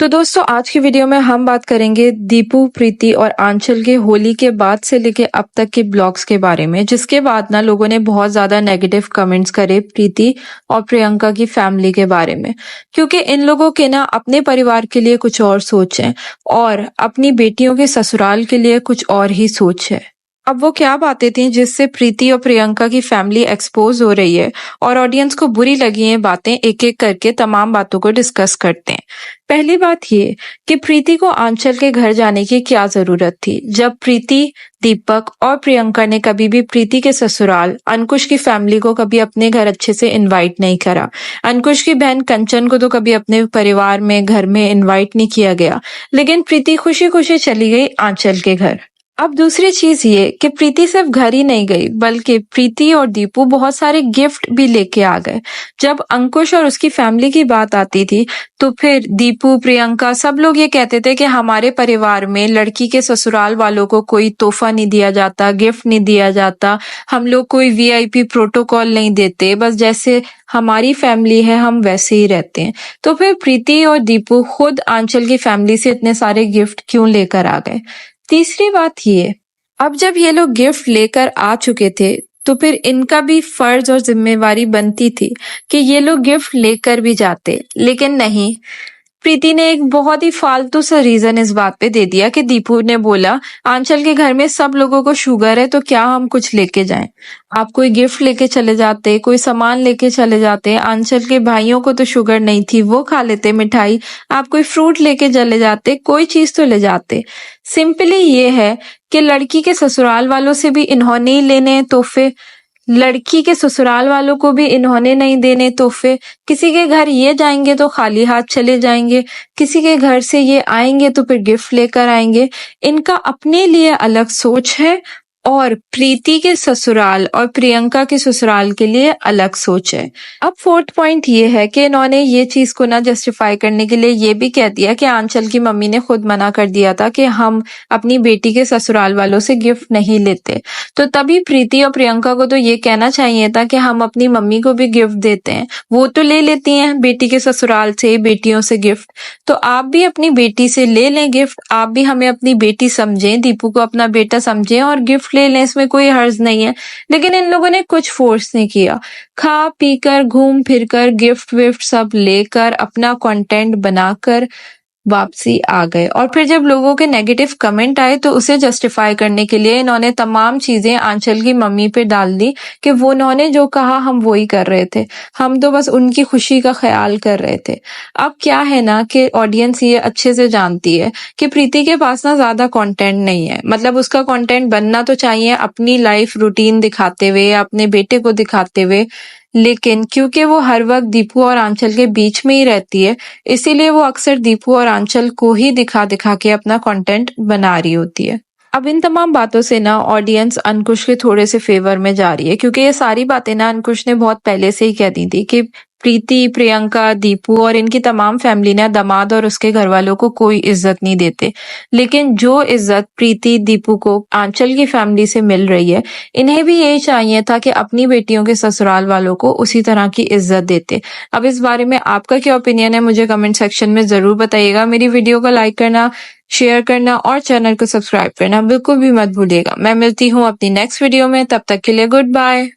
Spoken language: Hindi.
तो दोस्तों आज की वीडियो में हम बात करेंगे दीपू, प्रीति और आंचल के होली के बाद से लेके अब तक के ब्लॉग्स के बारे में, जिसके बाद ना लोगों ने बहुत ज्यादा नेगेटिव कमेंट्स करे प्रीति और प्रियंका की फैमिली के बारे में, क्योंकि इन लोगों के ना अपने परिवार के लिए कुछ और सोच है और अपनी बेटियों के ससुराल के लिए कुछ और ही सोच है। अब वो क्या बातें थी जिससे प्रीति और प्रियंका की फैमिली एक्सपोज हो रही है और ऑडियंस को बुरी लगी हैं बातें, एक एक करके तमाम बातों को डिस्कस करते हैं। पहली बात ये कि प्रीति को आंचल के घर जाने की क्या जरूरत थी, जब प्रीति, दीपक और प्रियंका ने कभी भी प्रीति के ससुराल अंकुश की फैमिली को कभी अपने घर अच्छे से इनवाइट नहीं करा। अंकुश की बहन कंचन को तो कभी अपने परिवार में घर में इनवाइट नहीं किया गया, लेकिन प्रीति खुशी खुशी चली गई आंचल के घर। अब दूसरी चीज ये कि प्रीति सिर्फ घर ही नहीं गई, बल्कि प्रीति और दीपू बहुत सारे गिफ्ट भी लेके आ गए। जब अंकुश और उसकी फैमिली की बात आती थी तो फिर दीपू, प्रियंका सब लोग ये कहते थे कि हमारे परिवार में लड़की के ससुराल वालों को कोई तोहफा नहीं दिया जाता, गिफ्ट नहीं दिया जाता, हम लोग कोई वीआईपी प्रोटोकॉल नहीं देते, बस जैसे हमारी फैमिली है हम वैसे ही रहते हैं। तो फिर प्रीति और दीपू खुद आंचल की फैमिली से इतने सारे गिफ्ट क्यों लेकर आ गए। तीसरी बात ये, अब जब ये लोग गिफ्ट लेकर आ चुके थे तो फिर इनका भी फर्ज और जिम्मेवारी बनती थी कि ये लोग गिफ्ट लेकर भी जाते, लेकिन नहीं। प्रीति ने एक बहुत ही फालतू सा रीजन इस बात पे दे दिया कि दीपू ने बोला आंचल के घर में सब लोगों को शुगर है तो क्या हम कुछ लेके जाएं। आप कोई गिफ्ट लेके चले जाते, कोई सामान लेके चले जाते। आंचल के भाइयों को तो शुगर नहीं थी, वो खा लेते मिठाई। आप कोई फ्रूट लेके चले जाते, कोई चीज तो ले जाते। सिंपली ये है कि लड़की के ससुराल वालों से भी इन्होंने ही लेने तोहफे, लड़की के ससुराल वालों को भी इन्होंने नहीं देने तोहफे। किसी के घर ये जाएंगे तो खाली हाथ चले जाएंगे, किसी के घर से ये आएंगे तो फिर गिफ्ट लेकर आएंगे। इनका अपने लिए अलग सोच है और प्रीति के ससुराल और प्रियंका के ससुराल के लिए अलग सोच है। अब फोर्थ पॉइंट ये है कि इन्होंने ये चीज को ना जस्टिफाई करने के लिए ये भी कह दिया कि आंचल की मम्मी ने खुद मना कर दिया था कि हम अपनी बेटी के ससुराल वालों से गिफ्ट नहीं लेते। तो तभी प्रीति और प्रियंका को तो ये कहना चाहिए था कि हम अपनी मम्मी को भी गिफ्ट देते हैं, वो तो ले लेती हैं बेटी के ससुराल से बेटियों से गिफ्ट, तो आप भी अपनी बेटी से ले लें गिफ्ट। आप भी हमें अपनी बेटी समझें, दीपू को अपना बेटा समझें और गिफ्ट ले लें, इसमें कोई हर्ज नहीं है। लेकिन इन लोगों ने कुछ फोर्स नहीं किया, खा पी कर घूम फिर कर गिफ्ट विफ्ट सब लेकर अपना कंटेंट बनाकर वापसी आ गए। और फिर जब लोगों के नेगेटिव कमेंट आए तो उसे जस्टिफाई करने के लिए इन्होंने तमाम चीजें आंचल की मम्मी पे डाल दी कि वो उन्होंने जो कहा हम वो ही कर रहे थे, हम तो बस उनकी खुशी का ख्याल कर रहे थे। अब क्या है ना कि ऑडियंस ये अच्छे से जानती है कि प्रीति के पास ना ज्यादा कंटेंट नहीं है, मतलब उसका कंटेंट बनना तो चाहिए अपनी लाइफ रूटीन दिखाते हुए, अपने बेटे को दिखाते हुए, लेकिन क्योंकि वो हर वक्त दीपू और आंचल के बीच में ही रहती है, इसीलिए वो अक्सर दीपू और आंचल को ही दिखा दिखा के अपना कंटेंट बना रही होती है। अब इन तमाम बातों से ना ऑडियंस अंकुश के थोड़े से फेवर में जा रही है, क्योंकि ये सारी बातें ना अंकुश ने बहुत पहले से ही कह दी थी कि प्रीति, प्रियंका, दीपू और इनकी तमाम फैमिली ने दामाद और उसके घर वालों को कोई इज्जत नहीं देते, लेकिन जो इज्जत प्रीति, दीपू को आंचल की फैमिली से मिल रही है, इन्हें भी यही चाहिए था कि अपनी बेटियों के ससुराल वालों को उसी तरह की इज्जत देते। अब इस बारे में आपका क्या ओपिनियन है मुझे कमेंट सेक्शन में जरूर बताइएगा। मेरी वीडियो को लाइक करना, शेयर करना और चैनल को सब्सक्राइब करना बिल्कुल भी मत भूलिएगा। मैं मिलती हूँ अपनी नेक्स्ट वीडियो में, तब तक के लिए गुड बाय।